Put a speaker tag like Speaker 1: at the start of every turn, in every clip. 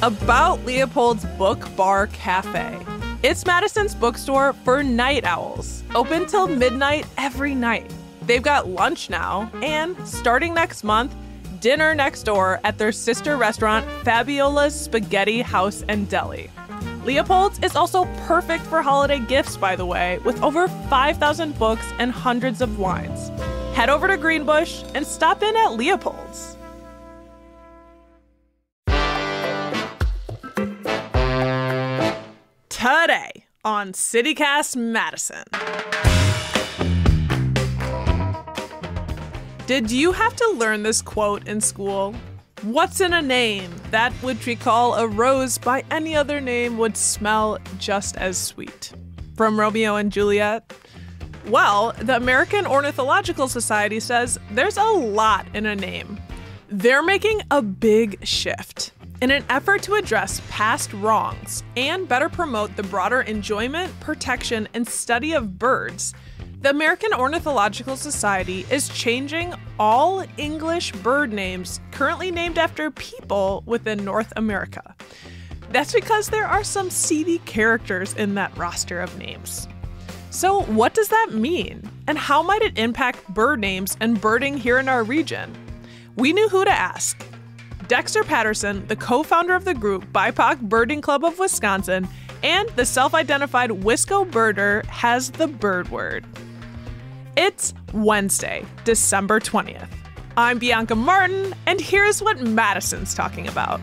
Speaker 1: about Leopold's Book Bar Cafe. It's Madison's bookstore for night owls, open till midnight every night. They've got lunch now, and starting next month, dinner next door at their sister restaurant, Fabiola's Spaghetti House and Deli. Leopold's is also perfect for holiday gifts, by the way, with over 5,000 books and hundreds of wines. Head over to Greenbush and stop in at Leopold's. Today on CityCast Madison. Did you have to learn this quote in school? What's in a name? That which we call a rose by any other name would smell just as sweet. From Romeo and Juliet? Well, the American Ornithological Society says there's a lot in a name. They're making a big shift. In an effort to address past wrongs and better promote the broader enjoyment, protection, and study of birds, the American Ornithological Society is changing all English bird names currently named after people within North America. That's because there are some seedy characters in that roster of names. So what does that mean? And how might it impact bird names and birding here in our region? We knew who to ask. Dexter Patterson, the co-founder of the group BIPOC Birding Club of Wisconsin, and the self-identified Wisco birder, has the bird word. It's Wednesday, December 20th. I'm Bianca Martin, and here's what Madison's talking about.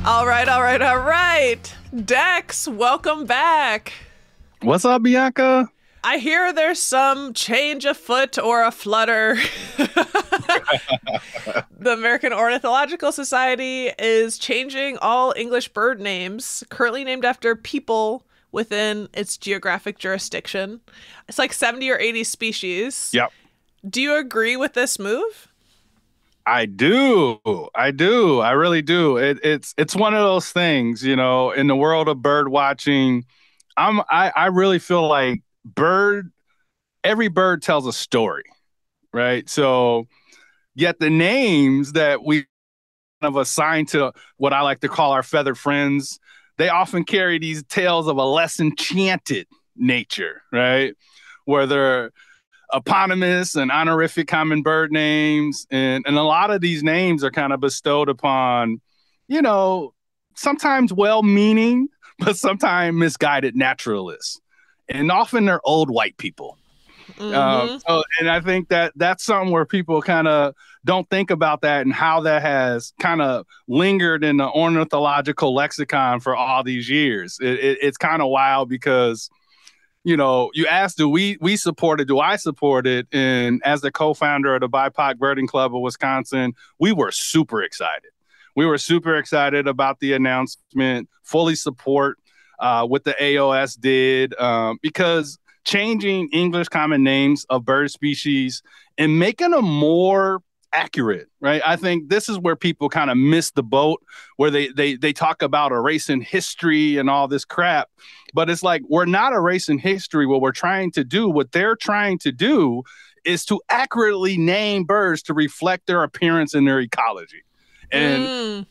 Speaker 1: All right. Dex, welcome back.
Speaker 2: What's up, Bianca?
Speaker 1: I hear there's some change afoot or a flutter. The American Ornithological Society is changing all English bird names, currently named after people within its geographic jurisdiction. It's like 70 or 80 species.
Speaker 2: Yep.
Speaker 1: Do you agree with this move?
Speaker 2: I do. I really do. It's one of those things, you know, in the world of bird watching. I really feel like every bird tells a story, right? So yet the names that we kind of assign to what I like to call our feathered friends, they often carry these tales of a less enchanted nature, right? Where they're eponymous and honorific common bird names. And a lot of these names are kind of bestowed upon, you know, sometimes well-meaning, but sometimes misguided naturalists. And often they're old white people. Mm-hmm. And I think that's something where people kind of don't think about that and how that has kind of lingered in the ornithological lexicon for all these years. It's kind of wild because, you know, you asked, do I support it? And as the co-founder of the BIPOC Birding Club of Wisconsin, we were super excited. We were super excited about the announcement, fully support what the AOS did, because changing English common names of bird species and making them more accurate, right? I think this is where people kind of miss the boat, where they talk about erasing history and all this crap. But it's like, we're not erasing history. What they're trying to do is to accurately name birds to reflect their appearance and their ecology. And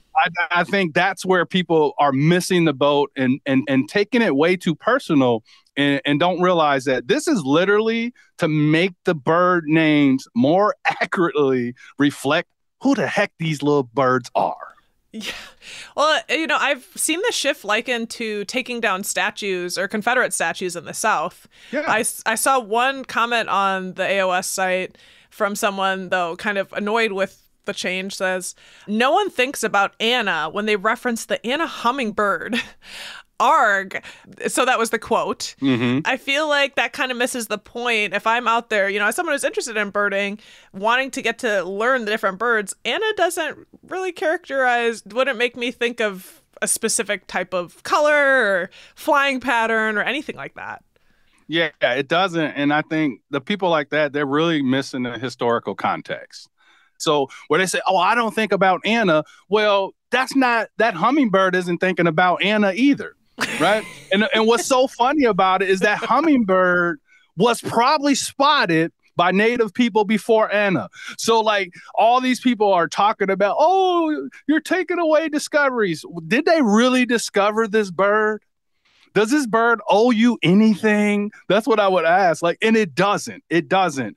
Speaker 2: I think that's where people are missing the boat and taking it way too personal and don't realize that this is literally to make the bird names more accurately reflect who the heck these little birds are.
Speaker 1: Yeah. Well, you know, I've seen the shift likened to taking down statues or Confederate statues in the South. Yeah. I saw one comment on the AOS site from someone, though, kind of annoyed with the change, says, no one thinks about Anna when they reference the Anna hummingbird. Arg. So that was the quote. Mm-hmm. I feel like that kind of misses the point. If I'm out there, you know, as someone who's interested in birding, wanting to get to learn the different birds, Anna doesn't really wouldn't make me think of a specific type of color or flying pattern or anything like that.
Speaker 2: Yeah, it doesn't. And I think the people like that, they're really missing the historical context. So where they say, oh, I don't think about Anna. Well, that hummingbird isn't thinking about Anna either. Right. And what's so funny about it is that hummingbird was probably spotted by native people before Anna. So like all these people are talking about, oh, you're taking away discoveries. Did they really discover this bird? Does this bird owe you anything? That's what I would ask. Like, and it doesn't. It doesn't.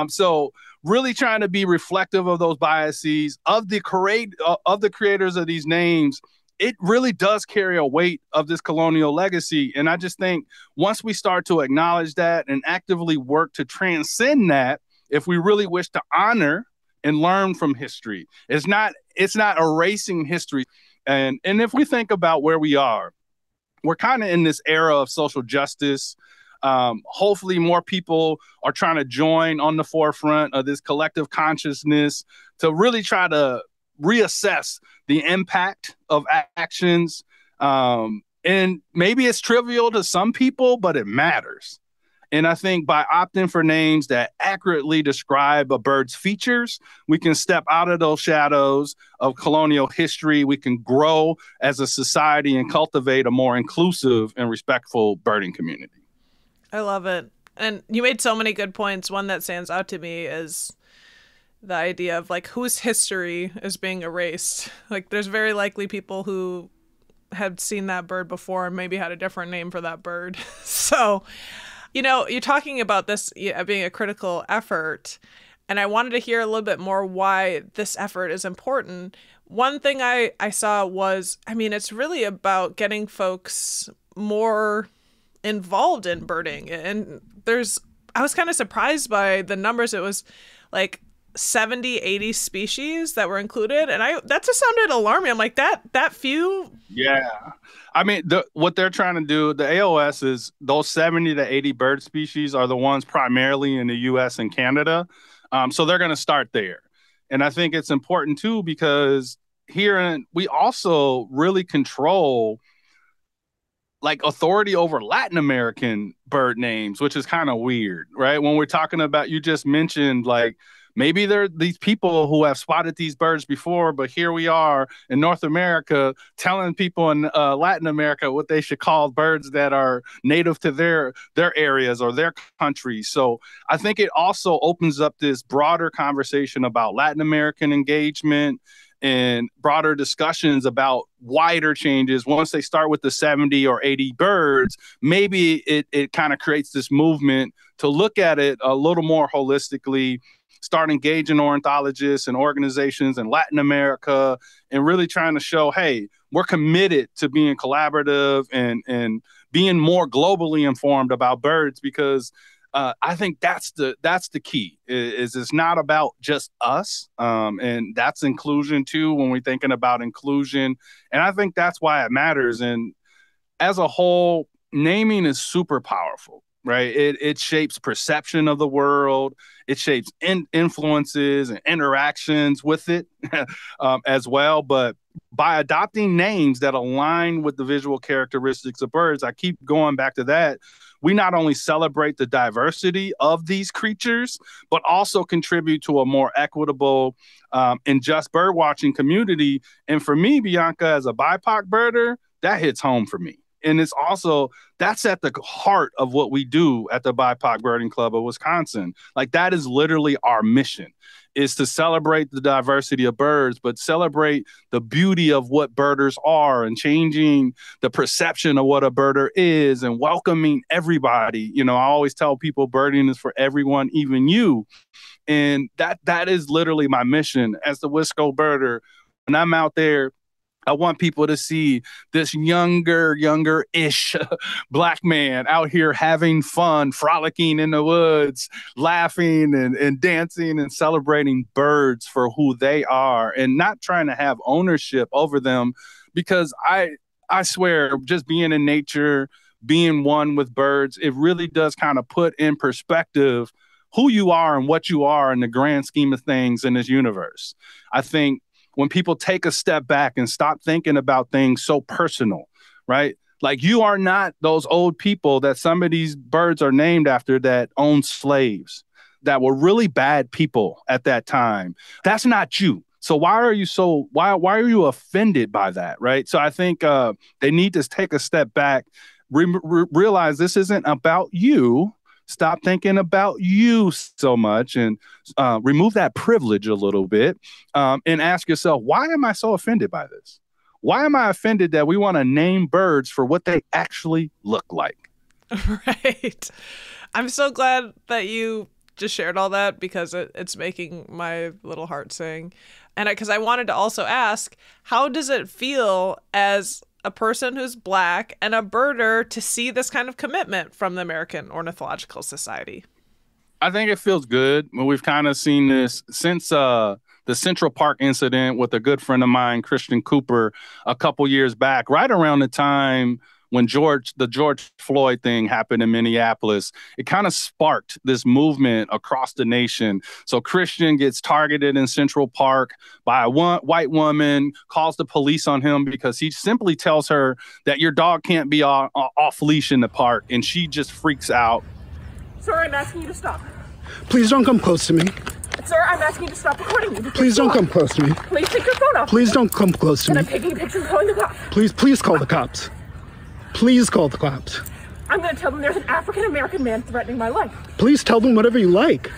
Speaker 2: So really trying to be reflective of those biases of the creators of these names. It really does carry a weight of this colonial legacy. And I just think once we start to acknowledge that and actively work to transcend that, if we really wish to honor and learn from history, it's not erasing history. And if we think about where we are, we're kind of in this era of social justice. Hopefully more people are trying to join on the forefront of this collective consciousness to really try to reassess the impact of actions. And maybe it's trivial to some people, but it matters. And I think by opting for names that accurately describe a bird's features, we can step out of those shadows of colonial history. We can grow as a society and cultivate a more inclusive and respectful birding community.
Speaker 1: I love it. And you made so many good points. One that stands out to me is the idea of like whose history is being erased. Like there's very likely people who had seen that bird before and maybe had a different name for that bird. So, you know, you're talking about this being a critical effort, and I wanted to hear a little bit more why this effort is important. One thing I saw was, I mean, it's really about getting folks more involved in birding. And I was kind of surprised by the numbers. It was like 70, 80 species that were included. And that just sounded alarming. I'm like, that few?
Speaker 2: Yeah. I mean, what they're trying to do, the AOS is those 70 to 80 bird species are the ones primarily in the US and Canada. So they're going to start there. And I think it's important too, because we also really control like authority over Latin American bird names, which is kind of weird, right? When we're talking about, you just mentioned like, maybe there are these people who have spotted these birds before, but here we are in North America telling people in Latin America what they should call birds that are native to their areas or their countries. So I think it also opens up this broader conversation about Latin American engagement and broader discussions about wider changes. Once they start with the 70 or 80 birds, maybe it kind of creates this movement to look at it a little more holistically, start engaging ornithologists and organizations in Latin America and really trying to show, hey, we're committed to being collaborative and being more globally informed about birds, because I think that's the key. Is it's not about just us, and that's inclusion too when we're thinking about inclusion. And I think that's why it matters. And as a whole, naming is super powerful. Right. It shapes perception of the world. It shapes influences and interactions with it as well. But by adopting names that align with the visual characteristics of birds, I keep going back to that. We not only celebrate the diversity of these creatures, but also contribute to a more equitable and just bird watching community. And for me, Bianca, as a BIPOC birder, that hits home for me. And it's also, that's at the heart of what we do at the BIPOC Birding Club of Wisconsin. Like that is literally our mission, is to celebrate the diversity of birds, but celebrate the beauty of what birders are and changing the perception of what a birder is and welcoming everybody. You know, I always tell people birding is for everyone, even you. And that is literally my mission as the Wisco birder. When I'm out there, I want people to see this younger-ish Black man out here having fun, frolicking in the woods, laughing and dancing and celebrating birds for who they are and not trying to have ownership over them. Because I swear, just being in nature, being one with birds, it really does kind of put in perspective who you are and what you are in the grand scheme of things in this universe. I think when people take a step back and stop thinking about things so personal, right? Like you are not those old people that some of these birds are named after that owned slaves, that were really bad people at that time. That's not you. So why are you offended by that, right? So I think they need to take a step back, realize this isn't about you. stop thinking about you so much and remove that privilege a little bit, and ask yourself, why am I so offended by this? Why am I offended that we want to name birds for what they actually look like?
Speaker 1: Right. I'm so glad that you just shared all that, because it's making my little heart sing. And because I wanted to also ask, how does it feel as a person who's Black and a birder to see this kind of commitment from the American Ornithological Society?
Speaker 2: I think it feels good. We've kind of seen this since the Central Park incident with a good friend of mine, Christian Cooper, a couple years back, right around the time when the George Floyd thing happened in Minneapolis. It kind of sparked this movement across the nation. So Christian gets targeted in Central Park by a white woman, calls the police on him because he simply tells her that your dog can't be off leash in the park, and she just freaks out.
Speaker 3: Sir, I'm asking you to stop.
Speaker 4: Please don't come close to me.
Speaker 3: Sir, I'm asking you to stop recording me.
Speaker 4: Please don't come close to me.
Speaker 3: Please take your phone off.
Speaker 4: Please don't come close to me.
Speaker 3: And I'm taking a picture and calling the cops.
Speaker 4: Please call the cops. Please call the cops.
Speaker 3: I'm going to tell them there's an African-American man threatening my life.
Speaker 4: Please tell them whatever you like.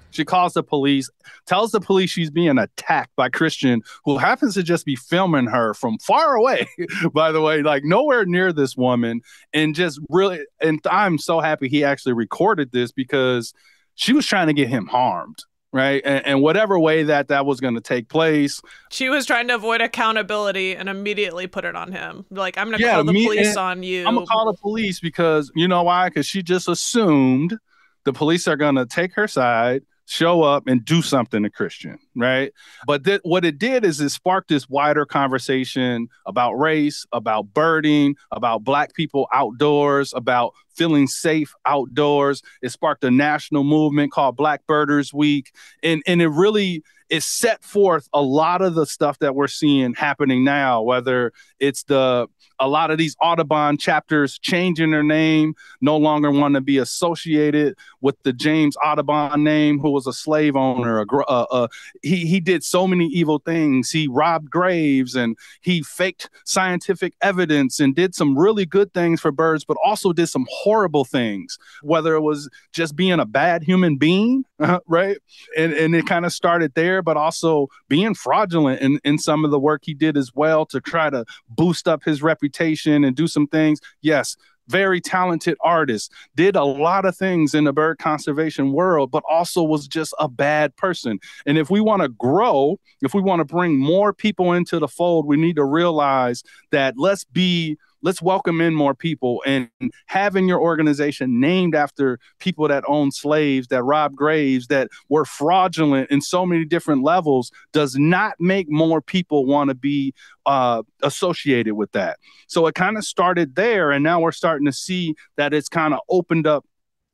Speaker 2: She calls the police, tells the police she's being attacked by Christian, who happens to just be filming her from far away, by the way, like nowhere near this woman. And just really, and I'm so happy he actually recorded this, because she was trying to get him harmed. Right. And whatever way that was going to take place.
Speaker 1: She was trying to avoid accountability and immediately put it on him. Like, I'm going to call the police on you.
Speaker 2: I'm going to call the police because, you know why? Because she just assumed the police are going to take her side, show up and do something to Christian, right? But what it did is it sparked this wider conversation about race, about birding, about Black people outdoors, about feeling safe outdoors. It sparked a national movement called Black Birders Week. And it set forth a lot of the stuff that we're seeing happening now, whether it's a lot of these Audubon chapters changing their name, no longer want to be associated with the James Audubon name, who was a slave owner. He did so many evil things. He robbed graves and he faked scientific evidence and did some really good things for birds, but also did some horrible things, whether it was just being a bad human being, right? And it kind of started there, but also being fraudulent in some of the work he did as well to try to boost up his reputation and do some things. Yes, very talented artist, did a lot of things in the bird conservation world, but also was just a bad person. And if we want to grow, if we want to bring more people into the fold, we need to realize that let's welcome in more people, and having your organization named after people that owned slaves, that robbed graves, that were fraudulent in so many different levels does not make more people want to be associated with that. So it kind of started there, and now we're starting to see that it's kind of opened up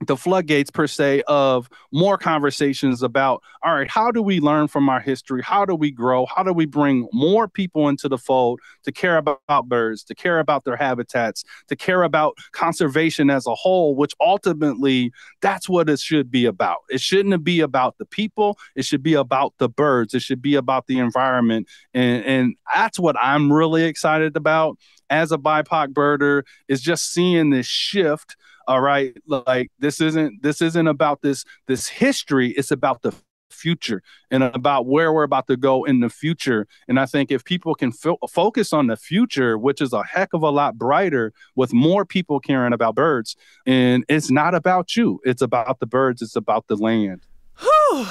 Speaker 2: the floodgates, per se, of more conversations about, all right, how do we learn from our history? How do we grow? How do we bring more people into the fold to care about birds, to care about their habitats, to care about conservation as a whole, which ultimately that's what it should be about. It shouldn't be about the people. It should be about the birds. It should be about the environment. And that's what I'm really excited about as a BIPOC birder, is just seeing this shift. All right, like this isn't about this history. It's about the future and about where we're about to go in the future. And I think if people can focus on the future, which is a heck of a lot brighter with more people caring about birds, and it's not about you. It's about the birds. It's about the land.
Speaker 1: Whew.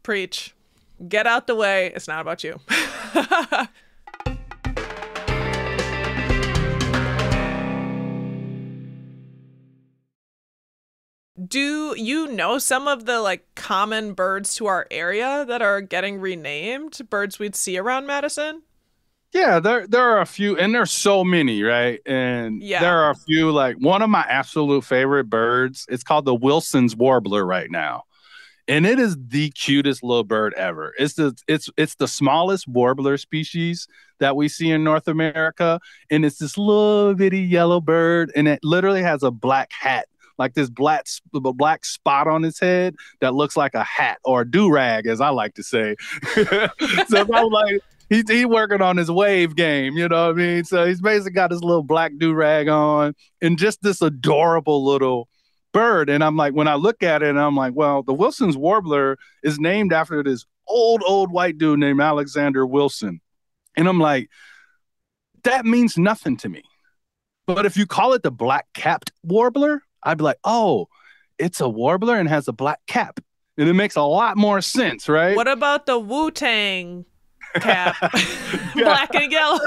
Speaker 1: Preach. Get out the way. It's not about you. Do you know some of the common birds to our area that are getting renamed, birds we'd see around Madison?
Speaker 2: Yeah, there are a few, and there's so many, right? And there are a few, like one of my absolute favorite birds, it's called the Wilson's warbler right now. And it is the cutest little bird ever. It's the smallest warbler species that we see in North America. And it's this little bitty yellow bird, and it literally has a black hat, like this black spot on his head that looks like a hat, or a do-rag, as I like to say. So I'm like, he's working on his wave game, you know what I mean? So he's basically got his little black do-rag on, and just this adorable little bird. And I'm like, when I look at it, and I'm like, well, the Wilson's warbler is named after this old white dude named Alexander Wilson. And I'm like, that means nothing to me. But if you call it the black-capped warbler, I'd be like, oh, it's a warbler and has a black cap. And it makes a lot more sense, right?
Speaker 1: What about the Wu-Tang cap? Black and yellow.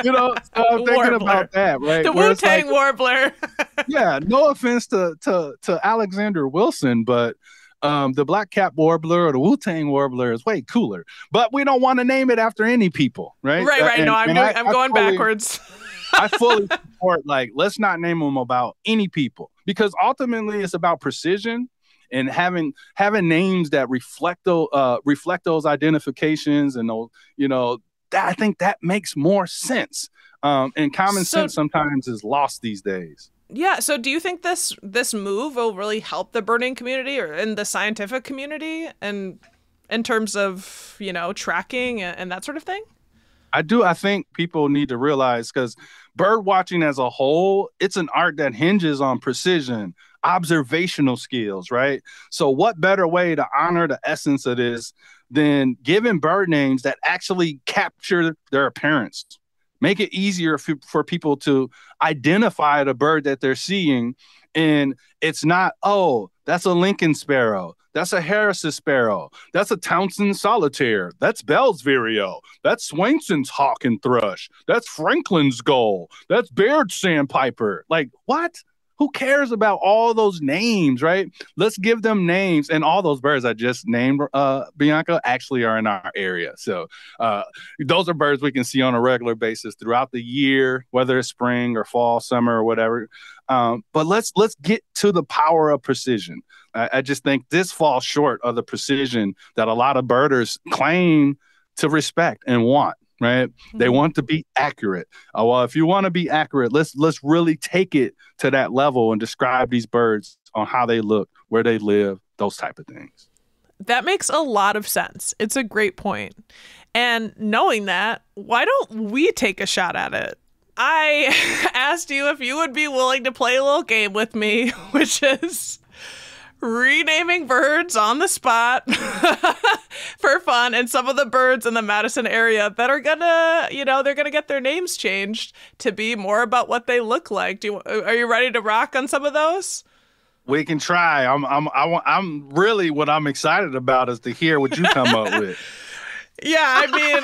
Speaker 2: So I'm thinking about that, right?
Speaker 1: The Wu-Tang warbler.
Speaker 2: Yeah, no offense to Alexander Wilson, but the black cap warbler or the Wu-Tang warbler is way cooler. But we don't want to name it after any people, right?
Speaker 1: Right. No, I'm going backwards.
Speaker 2: I fully support, like, let's not name them about any people, because ultimately it's about precision and having names that reflect those identifications and those, that, I think that makes more sense. And common sense sometimes is lost these days.
Speaker 1: Yeah. So do you think this move will really help the birding community or in the scientific community and in terms of, tracking and that sort of thing?
Speaker 2: I do. I think people need to realize, because bird watching as a whole, it's an art that hinges on precision, observational skills, right? So what better way to honor the essence of this than giving bird names that actually capture their appearance? Make it easier for people to identify the bird that they're seeing. And it's not, oh, that's a Lincoln sparrow. That's a Harris's sparrow. That's a Townsend solitaire. That's Bell's vireo. That's Swainson's hawk and thrush. That's Franklin's gull. That's Baird's sandpiper. Like, what? Who cares about all those names, right? Let's give them names. And all those birds I just named, Bianca, actually are in our area. So those are birds we can see on a regular basis throughout the year, whether it's spring or fall, summer, or whatever. But let's get to the power of precision. I just think this falls short of the precision that a lot of birders claim to respect and want. Right? Mm-hmm. They want to be accurate. Well, if you want to be accurate, let's really take it to that level and describe these birds on how they look, where they live, those type of things.
Speaker 1: That makes a lot of sense. It's a great point. And knowing that, why don't we take a shot at it? I asked you if you would be willing to play a little game with me, which is renaming birds on the spot for fun, and some of the birds in the Madison area that are gonna, they're gonna get their names changed to be more about what they look like. Are you ready to rock on some of those?
Speaker 2: We can try. I'm really, what I'm excited about is to hear what you come up with.
Speaker 1: Yeah, I mean,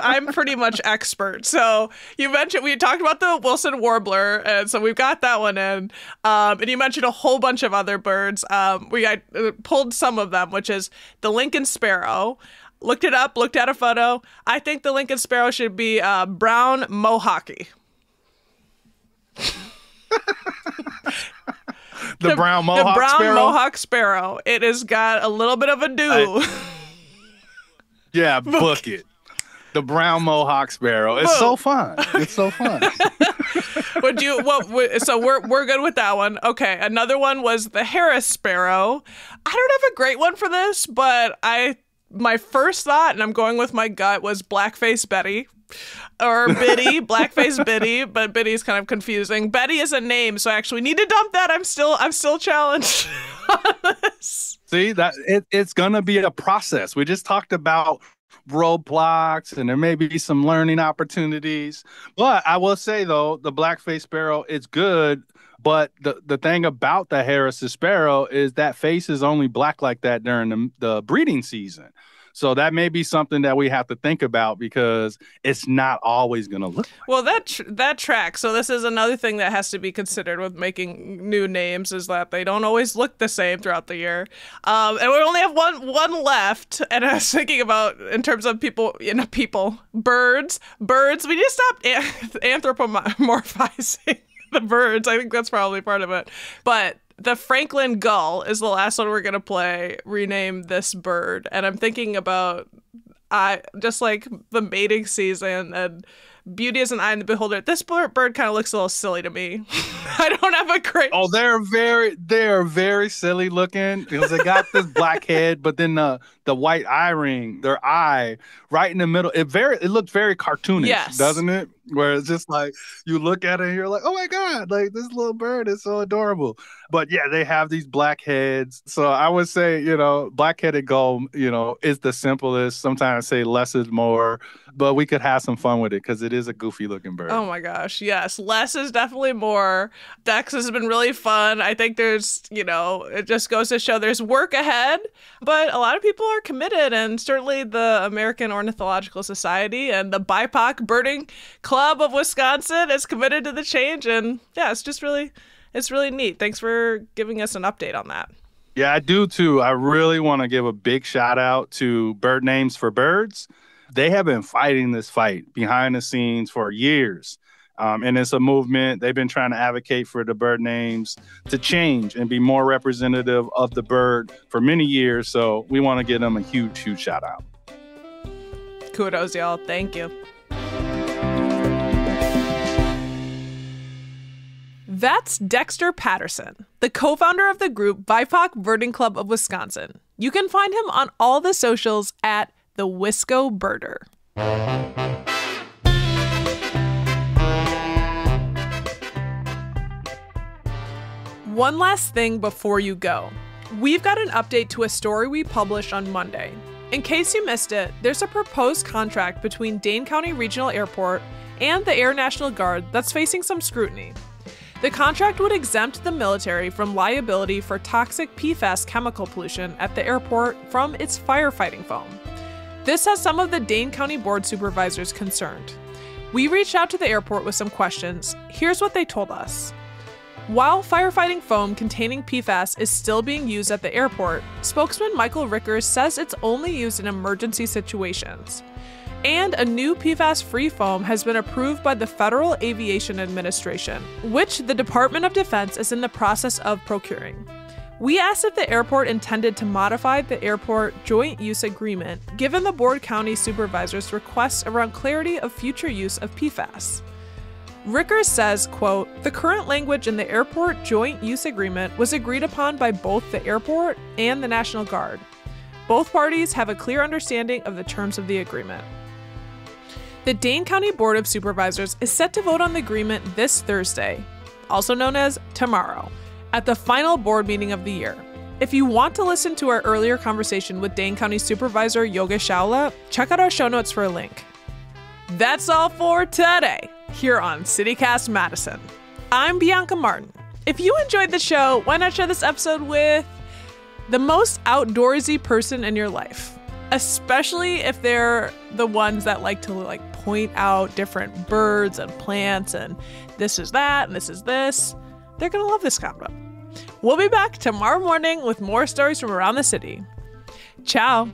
Speaker 1: I'm pretty much expert. So you mentioned, we talked about the Wilson warbler, and so we've got that one in. And you mentioned a whole bunch of other birds. I pulled some of them, which is the Lincoln sparrow. Looked it up, looked at a photo. I think the Lincoln sparrow should be brown mohawky.
Speaker 2: The brown mohawk
Speaker 1: sparrow. It has got a little bit of a dew.
Speaker 2: Yeah, book it. The brown mohawk sparrow. It's so fun. It's so fun.
Speaker 1: So we're good with that one. Okay, another one was the Harris sparrow. I don't have a great one for this, but my first thought, and I'm going with my gut, was Blackface Betty. Or Biddy, Blackface Biddy, but Biddy's kind of confusing. Betty is a name, so I actually need to dump that. I'm still challenged on this.
Speaker 2: See, that it's gonna be a process. We just talked about roadblocks, and there may be some learning opportunities. But I will say, though, the blackface sparrow, it's good. But the thing about the Harris's sparrow is that face is only black like that during the breeding season. So that may be something that we have to think about, because it's not always going to look like
Speaker 1: well, that tracks. So this is another thing that has to be considered with making new names, is that they don't always look the same throughout the year. And we only have one left. And I was thinking about, in terms of birds. We just stopped anthropomorphizing the birds. I think that's probably part of it. But the Franklin gull is the last one we're going to play, rename this bird. And I'm thinking about just like the mating season and beauty is an eye in the beholder. This bird kind of looks a little silly to me. I don't have a great...
Speaker 2: Oh, they're very silly looking, because they got this black head, but then the white eye ring, their eye right in the middle. It looks very cartoonish, doesn't it? where it's just like you look at it and you're like, oh my God, like this little bird is so adorable. But yeah, they have these black heads. So I would say, black-headed gull, is the simplest. Sometimes I say less is more, but we could have some fun with it because it is a goofy looking bird.
Speaker 1: Oh my gosh, yes. Less is definitely more. Dex has been really fun. I think there's, it just goes to show there's work ahead, but a lot of people are committed, and certainly the American Ornithological Society and the BIPOC Birding Club of Wisconsin is committed to the change. And yeah, it's really neat. Thanks for giving us an update on that.
Speaker 2: Yeah, I do too. I really want to give a big shout out to Bird Names for Birds. They have been fighting this fight behind the scenes for years. And it's a movement. They've been trying to advocate for the bird names to change and be more representative of the bird for many years. So we want to give them a huge, huge shout out.
Speaker 1: Kudos, y'all. Thank you. That's Dexter Patterson, the co-founder of the group BIPOC Birding Club of Wisconsin. You can find him on all the socials at the Wisco Birder. One last thing before you go. We've got an update to a story we published on Monday. In case you missed it, there's a proposed contract between Dane County Regional Airport and the Air National Guard that's facing some scrutiny. The contract would exempt the military from liability for toxic PFAS chemical pollution at the airport from its firefighting foam. This has some of the Dane County Board supervisors concerned. We reached out to the airport with some questions. Here's what they told us. While firefighting foam containing PFAS is still being used at the airport, spokesman Michael Rickers says it's only used in emergency situations. And a new PFAS-free foam has been approved by the Federal Aviation Administration, which the Department of Defense is in the process of procuring. We asked if the airport intended to modify the airport joint use agreement, given the Board County Supervisor's requests around clarity of future use of PFAS. Rickers says, quote, "The current language in the airport joint use agreement was agreed upon by both the airport and the National Guard. Both parties have a clear understanding of the terms of the agreement." The Dane County Board of Supervisors is set to vote on the agreement this Thursday, also known as tomorrow, at the final board meeting of the year. If you want to listen to our earlier conversation with Dane County Supervisor Yogesh Chawla, check out our show notes for a link. That's all for today, here on CityCast Madison. I'm Bianca Martin. If you enjoyed the show, why not share this episode with the most outdoorsy person in your life? Especially if they're the ones that like to point out different birds and plants and this is that and this is this. They're gonna love this combo. We'll be back tomorrow morning with more stories from around the city. Ciao.